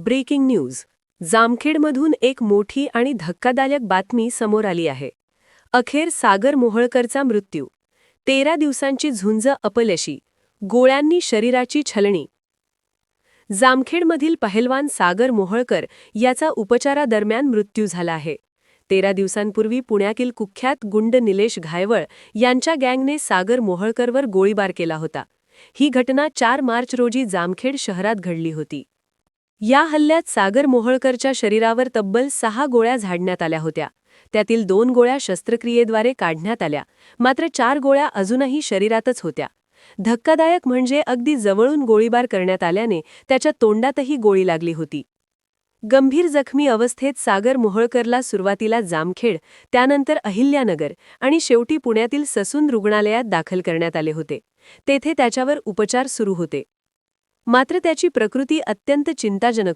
Breaking news. जामखेडमधून एक मोठी आणि धक्कादायक बातमी समोर आली आहे. अखेर सागर मोहोळकरचा मृत्यू. 13 दिवसांची झुंज अपयशी. गोळ्यांनी शरीराची छलणी. जामखेडमधील पहलवान सागर मोहोळकर याचा उपचारादरम्यान मृत्यू झाला आहे. 13 दिवसांपूर्वी पुण्यातील कुख्यात गुंड निलेश घायवळ यांच्या गँगने सागर मोहोळकरवर गोळीबार केला होता. ही घटना 4 मार्च रोजी जामखेड शहरात घडली होती. या हल्ल्यात सागर मोहोळकरच्या शरीरावर तब्बल 6 गोळ्या झाडण्यात आल्या होत्या. त्यातील 2 गोळ्या शस्त्रक्रियेद्वारे काढण्यात आल्या, मात्र 4 गोळ्या अजूनही शरीरातच होत्या. धक्कादायक म्हणजे अगदी जवळून गोळीबार करण्यात आल्याने त्याच्या तोंडातही गोळी लागली होती. गंभीर जखमी अवस्थेत सागर मोहोळकरला सुरुवातीला जामखेड, त्यानंतर अहिल्यानगर आणि शेवटी पुण्यातील ससून रुग्णालयात दाखल करण्यात आले होते. तेथे त्याच्यावर उपचार सुरू होते. मात्र त्याची प्रकृती अत्यंत चिंताजनक